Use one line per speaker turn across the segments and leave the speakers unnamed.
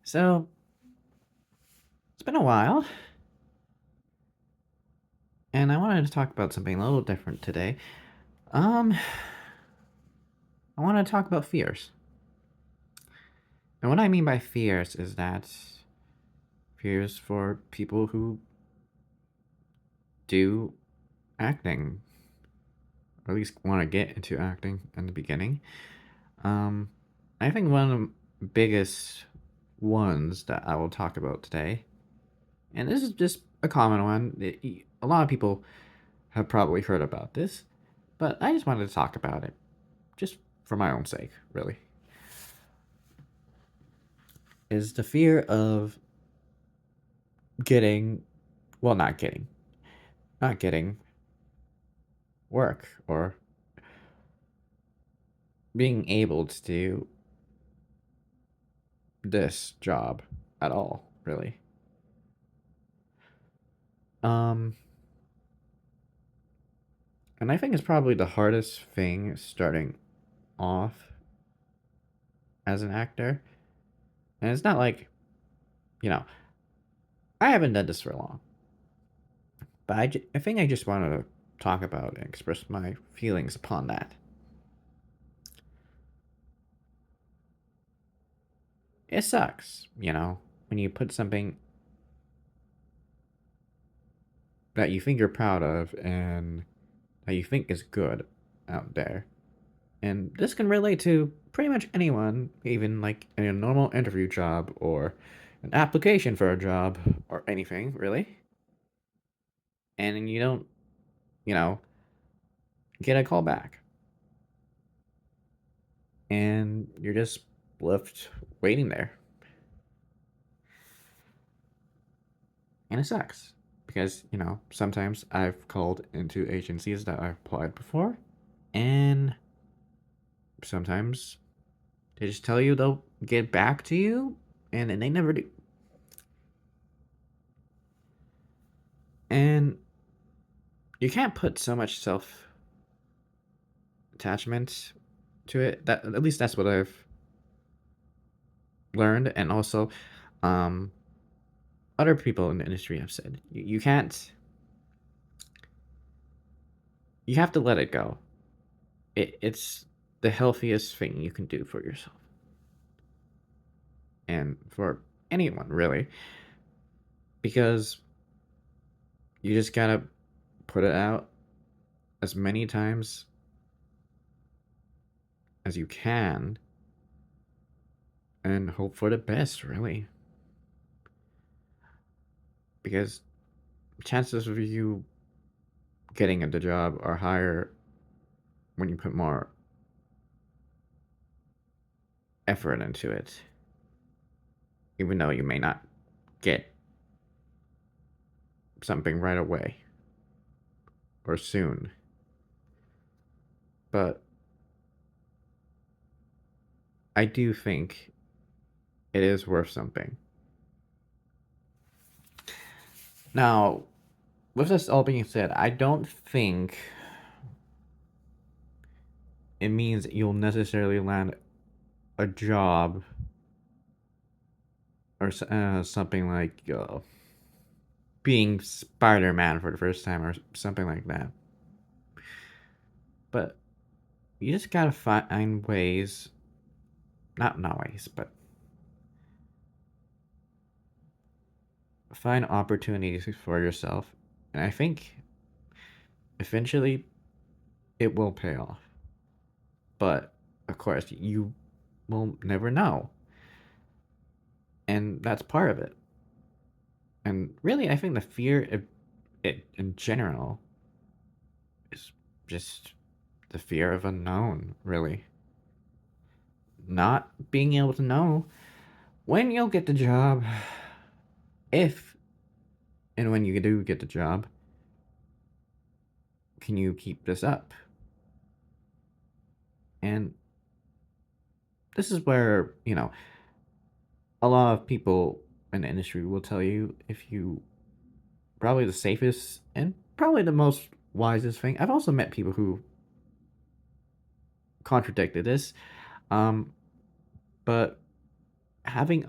So, it's been a while, and I wanted to talk about something a little different today. Um, I want to talk about fears. And what I mean by fears is that fears for people who do acting, or at least want to get into acting in the beginning. Um, I think one of the biggest ones that I will talk about today, and this is just a common one, a lot of people have probably heard about this, but I just wanted to talk about it, just for my own sake, really. Is the fear of getting, well, not getting work or being able to do this job at all, really. Um, and I think it's probably the hardest thing starting off as an actor. And it's not like, you know, I haven't done this for long, but I think I just wanted to talk about and express my feelings upon that. It sucks, when you put something that you think you're proud of and that you think is good out there. And this can relate to pretty much anyone, even like in a normal interview job or an application for a job or anything, really. And you don't, you know, get a call back. And you're just left waiting there. And it sucks. Because, sometimes I've called into agencies that I've applied before. And sometimes they just tell you they'll get back to you. And then they never do. And you can't put so much self attachment to it. That at least that's what I've learned, and also, um, other people in the industry have said you can't. You have to let it go. It's the healthiest thing you can do for yourself and for anyone really, because you just gotta put it out as many times as you can and hope for the best, really, because chances of you getting at the job are higher when you put more effort into it, even though you may not get something right away or soon. But I do think it is worth something. Now, with this all being said, I don't think it means you'll necessarily land a job or something like being Spider Man for the first time or something like that. But you just gotta find ways, not ways, but find opportunities for yourself. And I think eventually it will pay off. But of course, you will never know. And that's part of it. And really, I think the fear of it in general is just the fear of unknown, really. Not being able to know when you'll get the job, if and when you do get the job, can you keep this up? And this is where, a lot of people in the industry will tell you if you probably the safest and probably the most wisest thing. I've also met people who contradicted this, um, but having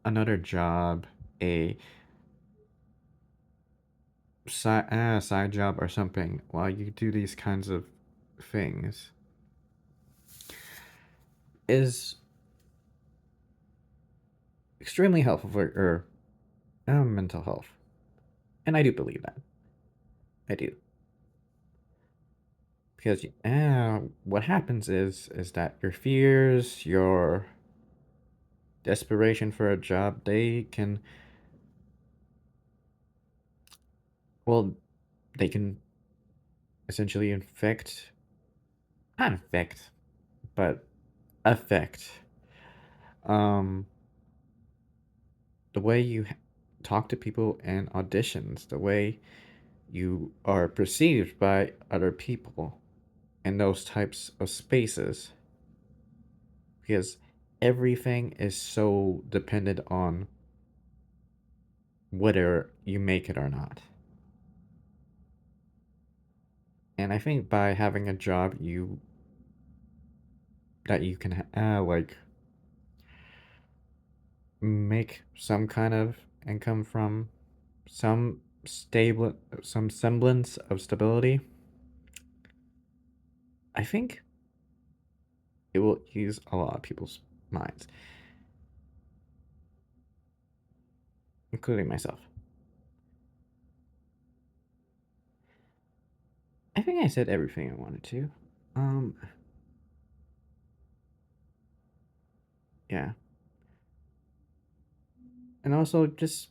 another job, a side job or something while you do these kinds of things is extremely helpful for your mental health. And I do believe that. I do. Because what happens is that your fears, your desperation for a job, they can, well, they can essentially not infect, but affect um the way you talk to people in auditions, the way you are perceived by other people in those types of spaces, because everything is so dependent on whether you make it or not. And I think by having a job that you can like make some kind of income from, some stable, some semblance of stability, I think it will ease a lot of people's minds, including myself. I think I said everything I wanted to. Um, yeah. And also just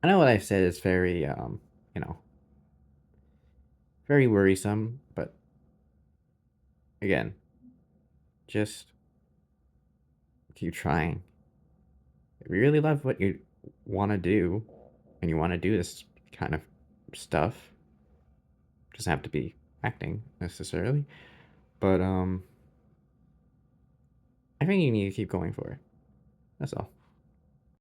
I know what I said is very you know, very worrisome, but again, just keep trying. If you really love what you want to do and you want to do this kind of stuff, it doesn't have to be acting necessarily, but I think you need to keep going for it. That's all.